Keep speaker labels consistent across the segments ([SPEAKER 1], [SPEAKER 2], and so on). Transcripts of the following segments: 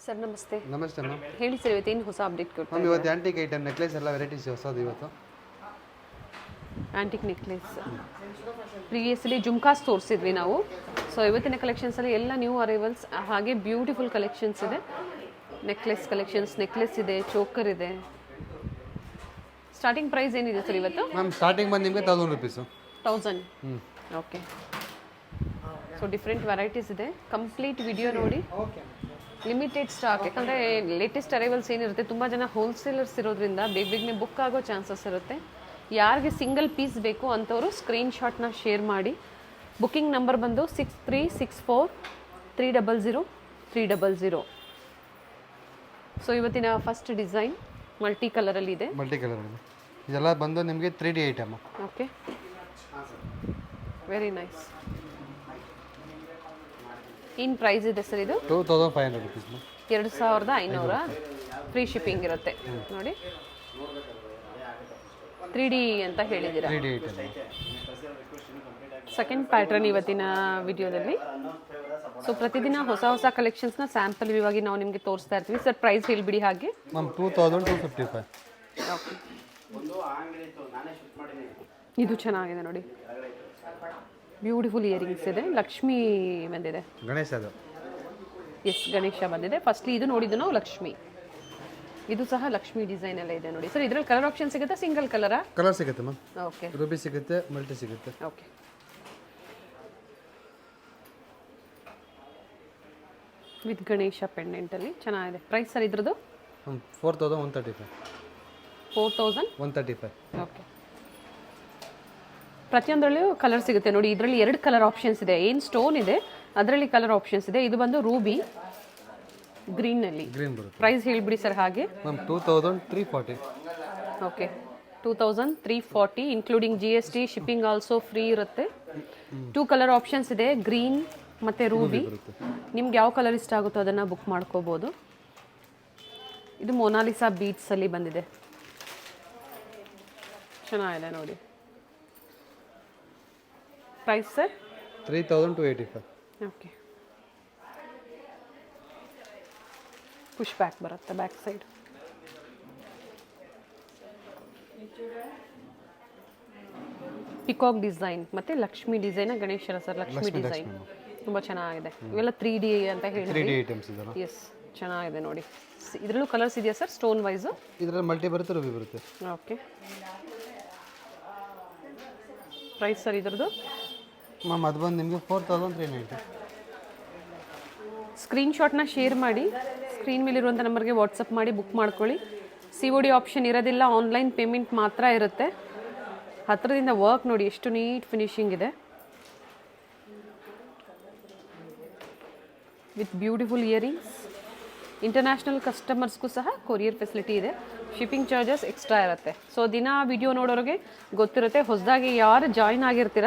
[SPEAKER 1] Sir ನಮಸ್ತೆ.
[SPEAKER 2] ನಮಸ್ತೆ ma'am.
[SPEAKER 1] ಹೇಳಿ ಸರ್, ಇವತ್ತೇನು ಹೊಸ ಅಪ್ಡೇಟ್ ಕೊಡ್ತಾ
[SPEAKER 2] ಮ್ಯಾಮ್ ಇವತ್ತು ಆ್ಯಂಟಿಕ್ ಐಟಮ್ ನೆಕ್ಲೆಸ್ ಎಲ್ಲ ವೆರೈಟೀಸ್ ಹೊಸದು ಇವತ್ತು.
[SPEAKER 1] ಆ್ಯಂಟಿಕ್ ನೆಕ್ಲೆಸ್ ಪ್ರೀವಿಯಸ್ಲಿ ಜುಮ್ಕಾಸ್ ತೋರಿಸಿದ್ವಿ ನಾವು. ಸೊ ಇವತ್ತಿನ ಕಲೆಕ್ಷನ್ಸಲ್ಲಿ ಎಲ್ಲ ನ್ಯೂ ಅರೈವಲ್ಸ್, ಹಾಗೆ ಬ್ಯೂಟಿಫುಲ್ ಕಲೆಕ್ಷನ್ಸ್ ಇದೆ. ನೆಕ್ಲೆಸ್ ಇದೆ, ಚೋಕರ್ ಇದೆ. ಸ್ಟಾರ್ಟಿಂಗ್ ಪ್ರೈಸ್ ಏನಿದೆ ಸರ್ ಇವತ್ತು?
[SPEAKER 2] ಮ್ಯಾಮ್ ಸ್ಟಾರ್ಟಿಂಗ್ ಬಂದು ನಿಮಗೆ 1000 rupees.
[SPEAKER 1] 1000. Okay. So different varieties ಇದೆ. ಕಂಪ್ಲೀಟ್ ವಿಡಿಯೋ ನೋಡಿ. ಲಿಮಿಟೆಡ್ ಸ್ಟಾಕ್, ಯಾಕಂದರೆ ಲೇಟೆಸ್ಟ್ ಅರೈವಲ್ಸ್ ಏನಿರುತ್ತೆ, ತುಂಬ ಜನ ಹೋಲ್ಸೇಲರ್ಸ್ ಇರೋದ್ರಿಂದ ಬೇಗನೆ ಬುಕ್ ಆಗೋ ಚಾನ್ಸಸ್ ಇರುತ್ತೆ. ಯಾರಿಗೆ ಸಿಂಗಲ್ ಪೀಸ್ ಬೇಕು ಅಂಥವರು ಸ್ಕ್ರೀನ್ಶಾಟ್ನ ಶೇರ್ ಮಾಡಿ. ಬುಕ್ಕಿಂಗ್ ನಂಬರ್ ಬಂದು 6364300300. ಸೊ ಇವತ್ತಿನ ಫಸ್ಟ್ ಡಿಸೈನ್ ಮಲ್ಟಿ ಕಲರಲ್ಲಿ ಇದೆ.
[SPEAKER 2] ಇದೆಲ್ಲ ಬಂದು ನಿಮಗೆ 3D item.
[SPEAKER 1] Okay, very nice. ಏನು ಪ್ರೈಸ್ ಇದೆ ಸರ್ ಇದು?
[SPEAKER 2] 2500 ರುಪೀಸ್.
[SPEAKER 1] 2500. ಫ್ರೀ ಶಿಪ್ಪಿಂಗ್ ಇರುತ್ತೆ ನೋಡಿ. 3D ಅಂತ ಹೇಳಿದ್ದೀರಾ.
[SPEAKER 2] 3D item.
[SPEAKER 1] ಸೆಕೆಂಡ್ ಪ್ಯಾಟ್ರನ್ ಇವತ್ತಿನ ವಿಡಿಯೋದಲ್ಲಿ. ಸೊ ಪ್ರತಿದಿನ ಹೊಸ ಕಲೆಕ್ಷನ್ಸ್ನ ಸ್ಯಾಂಪಲ್ ಇವಾಗಿ ನಾವು ನಿಮಗೆ ತೋರಿಸ್ತಾ ಇರ್ತೀವಿ. ಸರ್ ಪ್ರೈಸ್ ಹೇಳಿಬಿಡಿ ಹಾಗೆ.
[SPEAKER 2] ಮ್ಯಾಮ್ 2255.
[SPEAKER 1] ಓಕೆ, ಇದು ಚೆನ್ನಾಗಿದೆ ನೋಡಿ. ಬ್ಯೂಟಿಫುಲ್ ಇಯರಿಂಗ್ಸ್ ಇದೆ. ಲಕ್ಷ್ಮಿ ಬಂದಿದೆ.
[SPEAKER 2] ಗಣೇಶ ಅದು.
[SPEAKER 1] ಎಸ್, ಗಣೇಶ ಬಂದಿದೆ. ಫಸ್ಟ್ಲಿ ಇದು ನೋಡಿದ್ದು ನಾವು ಲಕ್ಷ್ಮಿ. ಇದು ಸಹ ಲಕ್ಷ್ಮಿ ಡಿಸೈನ್ ಎಲ್ಲ ಇದೆ ನೋಡಿ. ಸರ್ ಇದರಲ್ಲಿ ಕಲರ್ ಆಪ್ಷನ್ ಸಿಗುತ್ತೆ? ಸಿಂಗಲ್ ಕಲರಾ?
[SPEAKER 2] ಕಲರ್ ಸಿಗುತ್ತೆ ಮ್ಯಾಮ್.
[SPEAKER 1] ಓಕೆ,
[SPEAKER 2] ರೂಬಿ ಸಿಗುತ್ತೆ, ಮಲ್ಟಿ ಸಿಗುತ್ತೆ.
[SPEAKER 1] ಓಕೆ. ವಿತ್ ಗಣೇಶ ಪೆಂಡೆಂಟಲ್ಲಿ ಚೆನ್ನಾಗಿದೆ. ಪ್ರೈಸ್ ಸರ್ ಇದ್ರದ್ದು?
[SPEAKER 2] 4135.
[SPEAKER 1] 4135. ಓಕೆ. ಪ್ರತಿಯೊಂದರಲ್ಲೂ ಕಲರ್ ಸಿಗುತ್ತೆ ನೋಡಿ. ಇದರಲ್ಲಿ 2 ಕಲರ್ ಆಪ್ಷನ್ಸ್ ಇದೆ. ಏನು ಸ್ಟೋನ್ ಇದೆ ಅದರಲ್ಲಿ ಕಲರ್ ಆಪ್ಷನ್ಸ್ ಇದೆ. ಇದು ಬಂದು ರೂಬಿ ಗ್ರೀನಲ್ಲಿ.
[SPEAKER 2] ಗ್ರೀನ್ ಬರುತ್ತೆ.
[SPEAKER 1] ಪ್ರೈಸ್ ಹೇಳಿಬಿಡಿ ಸರ್ ಹಾಗೆ.
[SPEAKER 2] Ma'am 2340.
[SPEAKER 1] Okay, 2340 including GST. Shipping also free ಇರುತ್ತೆ. 2 ಕಲರ್ ಆಪ್ಷನ್ಸ್ ಇದೆ, ಗ್ರೀನ್ ಮತ್ತು ರೂಬಿ. ನಿಮ್ಗೆ ಯಾವ ಕಲರ್ ಇಷ್ಟ ಆಗುತ್ತೋ ಅದನ್ನು ಬುಕ್ ಮಾಡ್ಕೋಬೋದು. ಇದು ಮೊನಾಲಿಸಾ ಬೀಟ್ಸಲ್ಲಿ ಬಂದಿದೆ. ಚೆನ್ನಾಗಿದೆ ನೋಡಿ. Price sir?
[SPEAKER 2] 3285.
[SPEAKER 1] Okay. Push back ಬರುತ್ತೆ, ಬ್ಯಾಕ್ ಸೈಡ್. ಪಿಕಾಕ್ ಡಿಸೈನ್ ಮತ್ತು ಲಕ್ಷ್ಮಿ ಡಿಸೈನ್. ಗಣೇಶರ ಸರ್ ಲಕ್ಷ್ಮಿ ಡಿಸೈನ್ ತುಂಬ ಚೆನ್ನಾಗಿದೆ. ಇವೆಲ್ಲ 3D ಅಂತ ಹೇಳಿ.
[SPEAKER 2] 3D ಐಟಮ್ಸ್ ಇದೆಲ್ಲ.
[SPEAKER 1] ಎಸ್, ಚೆನ್ನಾಗಿದೆ ನೋಡಿ. ಇದರಲ್ಲೂ ಕಲರ್ಸ್ ಇದೆಯಾ ಸರ್ ಸ್ಟೋನ್ ವೈಸು?
[SPEAKER 2] ಇದರಲ್ಲಿ ಮಲ್ಟಿ ಬರುತ್ತೆ, ರೂಬಿ ಬರುತ್ತೆ.
[SPEAKER 1] ಓಕೆ. ಪ್ರೈಸ್ ಸರ್ ಇದ್ರದ್ದು?
[SPEAKER 2] ಮ್ಯಾಮ್ ಅದು ಬಂದು ನಿಮಗೆ 4390.
[SPEAKER 1] ಸ್ಕ್ರೀನ್ಶಾಟ್ನ ಶೇರ್ ಮಾಡಿ. ಸ್ಕ್ರೀನ್ ಮೇಲಿರುವಂಥ ನಂಬರ್ಗೆ ವಾಟ್ಸಪ್ ಮಾಡಿ ಬುಕ್ ಮಾಡ್ಕೊಳ್ಳಿ. COD ಆಪ್ಷನ್ ಇರೋದಿಲ್ಲ, ಆನ್ಲೈನ್ ಪೇಮೆಂಟ್ ಮಾತ್ರ ಇರುತ್ತೆ. ಹತ್ತಿರದಿಂದ ವರ್ಕ್ ನೋಡಿ ಎಷ್ಟು ನೀಟ್ ಫಿನಿಶಿಂಗ್ ಇದೆ. With beautiful earrings. ಇಂಟರ್ನ್ಯಾಷನಲ್ ಕಸ್ಟಮರ್ಸ್ಗೂ ಸಹ ಕೊರಿಯರ್ ಫೆಸಿಲಿಟಿ ಇದೆ. ಶಿಪ್ಪಿಂಗ್ ಚಾರ್ಜಸ್ ಎಕ್ಸ್ಟ್ರಾ ಇರುತ್ತೆ. ಸೊ ದಿನ ವಿಡಿಯೋ ನೋಡೋರಿಗೆ ಗೊತ್ತಿರುತ್ತೆ. ಹೊಸದಾಗಿ ಯಾರು ಜಾಯ್ನ್ ಆಗಿರ್ತೀರ,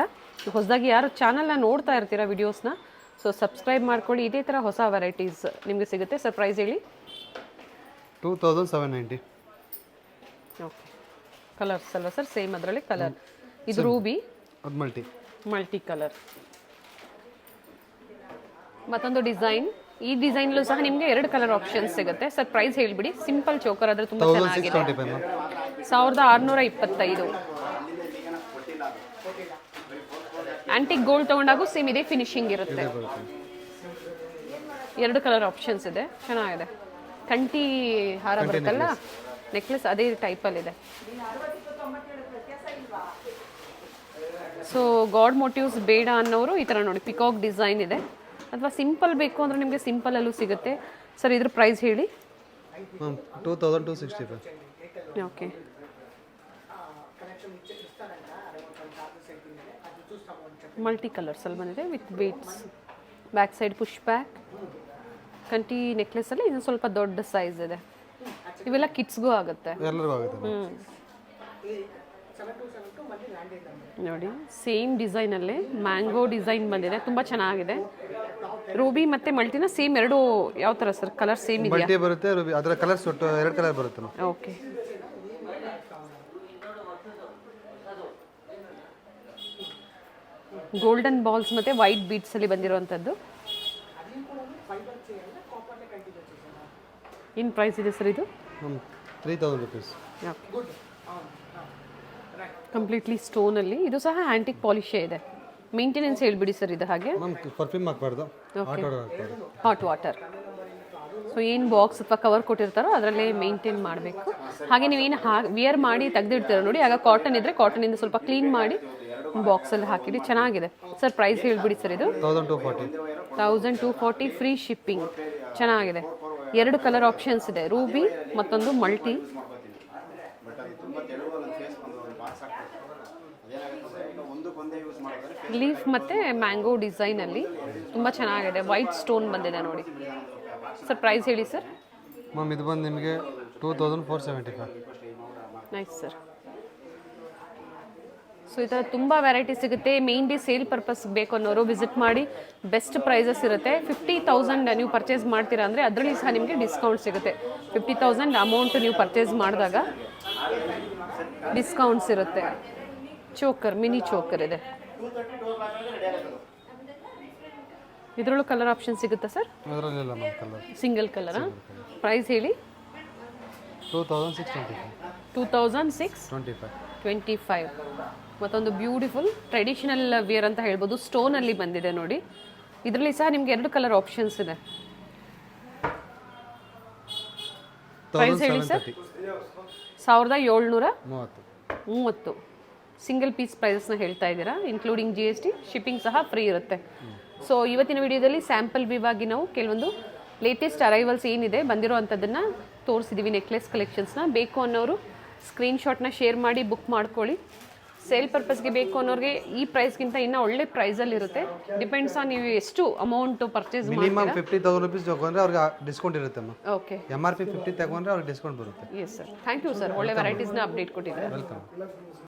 [SPEAKER 1] ಹೊಸದಾಗಿ ಯಾರು ಚಾನಲ್ನ ನೋಡ್ತಾ ಇರ್ತೀರ ವಿಡಿಯೋಸ್ನ, ಸೊ ಸಬ್ಸ್ಕ್ರೈಬ್ ಮಾಡ್ಕೊಳ್ಳಿ. ಇದೇ ಥರ ಹೊಸ ವೆರೈಟೀಸ್ ನಿಮಗೆ ಸಿಗುತ್ತೆ. ಸರ್ ಪ್ರೈಸ್ ಹೇಳಿ.
[SPEAKER 2] 2790.
[SPEAKER 1] ಓಕೆ. ಕಲರ್ಸ್ ಅಲ್ಲ ಸರ್? ಸೇಮ್ ಅದರಲ್ಲಿ ಕಲರ್. ಇದು ರೂಬಿ,
[SPEAKER 2] ಅದು
[SPEAKER 1] ಮಲ್ಟಿ ಕಲರ್. ಮತ್ತೊಂದು ಡಿಸೈನ್. ಈ ಡಿಸೈನಲ್ಲೂ ಸಹ ನಿಮಗೆ 2 ಕಲರ್ ಆಪ್ಷನ್ಸ್ ಸಿಗುತ್ತೆ. ಸರ್ ಪ್ರೈಸ್ ಹೇಳಿಬಿಡಿ. ಸಿಂಪಲ್ ಚೋಕರ್ ಆದರೆ ತುಂಬ ಚೆನ್ನಾಗಿದೆ. 1625. ಆಂಟಿಕ್ ಗೋಲ್ಡ್ ತೊಗೊಂಡಾಗೂ ಸೇಮ್ ಇದೇ ಫಿನಿಶಿಂಗ್ ಇರುತ್ತೆ. 2 ಕಲರ್ ಆಪ್ಷನ್ಸ್ ಇದೆ, ಚೆನ್ನಾಗಿದೆ. ಕಂಟಿ ಹಾರ ಬರುತ್ತಲ್ಲ ನೆಕ್ಲೆಸ್, ಅದೇ ಟೈಪಲ್ಲಿದೆ. ಸೊ ಗಾಡ್ ಮೋಟಿವ್ಸ್ ಬೇಡ ಅನ್ನೋರು ಈ ಥರ ನೋಡಿ, ಪಿಕಾಕ್ ಡಿಸೈನ್ ಇದೆ. ಅಥವಾ ಸಿಂಪಲ್ ಬೇಕು ಅಂದರೆ ನಿಮಗೆ ಸಿಂಪಲಲ್ಲೂ ಸಿಗುತ್ತೆ. ಸರ್ ಇದ್ರ ಪ್ರೈಸ್ ಹೇಳಿ.
[SPEAKER 2] 2265.
[SPEAKER 1] ಓಕೆ. ಮಲ್ಟಿ ಕಲರ್ಸಲ್ಲಿ ಬಂದಿದೆ with beads. Back side push back. ಕಂಟಿ ನೆಕ್ಲೆಸಲ್ಲಿ ಇದು ಸ್ವಲ್ಪ ದೊಡ್ಡ ಸೈಜ್ ಇದೆ. ಇವೆಲ್ಲ ಕಿಡ್ಸ್ಗೂ ಆಗುತ್ತೆ. ನೋಡಿ ಸೇಮ್ ಡಿಸೈನಲ್ಲೇ ಮ್ಯಾಂಗೋ ಡಿಸೈನ್ ಬಂದಿದೆ, ತುಂಬ ಚೆನ್ನಾಗಿದೆ. ರೂಬಿ ಮತ್ತು ಮಲ್ಟಿನ ಸೇಮ್ 2 ಯಾವ ಥರ ಸರ್ ಕಲರ್? ಸೇಮ್ ಇದೆಯಾ?
[SPEAKER 2] ಮಲ್ಟಿ ಬರುತ್ತೆ, ರೂಬಿ ಅದರ ಕಲರ್ಸ್ ಒಟ್ಟು 2 ಕಲರ್ ಬರುತ್ತೆ.
[SPEAKER 1] ಓಕೆ. ಗೋಲ್ಡನ್ ಬಾಲ್ಸ್ ಮತ್ತು ವೈಟ್ ಬೀಡ್ಸಲ್ಲಿ ಬಂದಿರುವಂಥದ್ದು. ಏನು ಪ್ರೈಸ್ ಇದೆ ಸರ್ ಇದು?
[SPEAKER 2] Ma'am 3000 rupees.
[SPEAKER 1] ಓಕೆ, ಕಂಪ್ಲೀಟ್ಲಿ ಸ್ಟೋನಲ್ಲಿ. ಇದು ಸಹ ಆ್ಯಂಟಿಕ್ ಪಾಲಿಶೇ ಇದೆ. ಮೇಂಟೆನೆನ್ಸ್ ಹೇಳ್ಬಿಡಿ ಸರ್ ಇದು ಹಾಗೆ.
[SPEAKER 2] ಮ್ಯಾಮ್ ಪರ್ಫ್ಯೂಮ್ ಹಾಕ್ಬಾರ್ದು, ಹಾಟ್ ವಾಟರ್ ಹಾಕ್ಬಾರ್ದು.
[SPEAKER 1] Hot water. ಸೊ ಏನು ಬಾಕ್ಸ್ ಅಥವಾ ಕವರ್ ಕೊಟ್ಟಿರ್ತಾರೋ ಅದರಲ್ಲೇ ಮೇಂಟೈನ್ ಮಾಡಬೇಕು. ಹಾಗೆ ನೀವೇನು ವಿಯರ್ ಮಾಡಿ ತೆಗೆದಿಡ್ತೀರ ನೋಡಿ, ಆಗ ಕಾಟನ್ ಇದ್ದರೆ ಕಾಟನಿಂದ ಸ್ವಲ್ಪ ಕ್ಲೀನ್ ಮಾಡಿ ಬಾಕ್ಸಲ್ಲಿ ಹಾಕಿಡಿ. ಚೆನ್ನಾಗಿದೆ ಸರ್. ಪ್ರೈಸ್ ಹೇಳ್ಬಿಡಿ ಸರ್ ಇದು? 1240 ಫ್ರೀ ಶಿಪ್ಪಿಂಗ್. ಚೆನ್ನಾಗಿದೆ. 2 ಕಲರ್ ಆಪ್ಷನ್ಸ್ ಇದೆ, ರೂಬಿ ಮತ್ತೊಂದು ಮಲ್ಟಿ. ಲೀಫ್ ಮತ್ತು ಮ್ಯಾಂಗೋ ಡಿಸೈನಲ್ಲಿ ತುಂಬ ಚೆನ್ನಾಗಿದೆ. ವೈಟ್ ಸ್ಟೋನ್ ಬಂದಿದೆ ನೋಡಿ ಸರ್. ಪ್ರೈಸ್ ಹೇಳಿ ಸರ್?
[SPEAKER 2] ಮ್ಯಾಮ್ ಇದು ಬಂದು ನಿಮಗೆ 2475.
[SPEAKER 1] Nice sir. ಸೊ ಈ ಥರ ತುಂಬ ವೆರೈಟಿ ಸಿಗುತ್ತೆ. ಮೇನ್ಲಿ ಸೇಲ್ ಪರ್ಪಸ್ ಬೇಕು ಅನ್ನೋರು ವಿಸಿಟ್ ಮಾಡಿ. ಬೆಸ್ಟ್ ಪ್ರೈಸಸ್ ಇರುತ್ತೆ. 50,000 ನೀವು ಪರ್ಚೇಸ್ ಮಾಡ್ತೀರಾ ಅಂದರೆ ಅದರಲ್ಲಿ ಸಹ ನಿಮಗೆ ಡಿಸ್ಕೌಂಟ್ ಸಿಗುತ್ತೆ. 50,000 ಅಮೌಂಟ್ ನೀವು ಪರ್ಚೇಸ್ ಮಾಡಿದಾಗ ಡಿಸ್ಕೌಂಟ್ಸ್ ಇರುತ್ತೆ. ಚೋಕರ್, ಮಿನಿ ಚೋಕರ್ ಇದೆ. ಇದರಲ್ಲೂ ಕಲರ್ ಆಪ್ಷನ್ ಸಿಗುತ್ತಾ ಸರ್?
[SPEAKER 2] ಅದರಲ್ಲಿಲ್ಲ ಮ್ಯಾಮ್ ಕಲರ್,
[SPEAKER 1] ಸಿಂಗಲ್ ಕಲರಾ? ಪ್ರೈಸ್ ಹೇಳಿ? 2625. ಮತ್ತೊಂದು ಬ್ಯೂಟಿಫುಲ್ ಟ್ರೆಡಿಷನಲ್ ವಿಯರ್ ಅಂತ ಹೇಳ್ಬೋದು. ಸ್ಟೋನಲ್ಲಿ ಬಂದಿದೆ ನೋಡಿ. ಇದರಲ್ಲಿ ಸಹ ನಿಮ್ಗೆ 2 ಕಲರ್ ಆಪ್ಷನ್ಸ್ ಇದೆ. ಪ್ರೈಸ್ ಹೇಳಿ ಸರ್? 1730. ಸಿಂಗಲ್ ಪೀಸ್ ಪ್ರೈಸಸ್ನ ಹೇಳ್ತಾ ಇದ್ದೀರಾ, ಇನ್ಕ್ಲೂಡಿಂಗ್ GST. ಶಿಪ್ಪಿಂಗ್ ಸಹ ಫ್ರೀ ಇರುತ್ತೆ. ಸೊ ಇವತ್ತಿನ ವಿಡಿಯೋದಲ್ಲಿ ಸ್ಯಾಂಪಲ್ ವಿವಾಗಿ ನಾವು ಕೆಲವೊಂದು ಲೇಟೆಸ್ಟ್ ಅರೈವಲ್ಸ್ ಏನಿದೆ ಬಂದಿರೋ ಅಂಥದ್ದನ್ನು ತೋರಿಸಿದ್ದೀವಿ. ನೆಕ್ಲೆಸ್ ಕಲೆಕ್ಷನ್ಸ್ನ ಬೇಕು ಅನ್ನೋರು ಸ್ಕ್ರೀನ್ಶಾಟ್ನ ಶೇರ್ ಮಾಡಿ ಬುಕ್ ಮಾಡ್ಕೊಳ್ಳಿ. ಸೇಲ್ ಪರ್ಪಸ್ಗೆ ಬೇಕು ಅನ್ನೋರಿಗೆ ಈ ಪ್ರೈಸ್ಗಿಂತ ಇನ್ನೂ ಒಳ್ಳೆ ಪ್ರೈಸಲ್ಲಿ ಇರುತ್ತೆ. ಡಿಪೆಂಡ್ಸ್ ಆನ್ ನೀವು ಎಷ್ಟು ಅಮೌಂಟ್ ಪರ್ಚೇಸ್ ಮಾಡಿ.
[SPEAKER 2] ಮಿನಿಮಮ್ 50,000 ರುಪೀಸ್ ತಗೊಂಡ್ರೆ ಅವ್ರಿಗೆ ಡಿಸ್ಕೌಂಟ್ ಇರುತ್ತೆ ಮ್ಯಾಮ್.
[SPEAKER 1] ಓಕೆ,
[SPEAKER 2] MRP 50 ತಗೊಂಡ್ರೆ ಅವ್ರಿಗೆ ಡಿಸ್ಕೌಂಟ್ ಬರುತ್ತೆ.
[SPEAKER 1] Yes sir. Thank you sir. ಒಳ್ಳೆ ವೆರೈಟೀಸ್ನ ಅಪ್ಡೇಟ್ ಕೊಟ್ಟಿದ್ದಾರೆ.
[SPEAKER 2] ವೆಲ್ಕಮ್.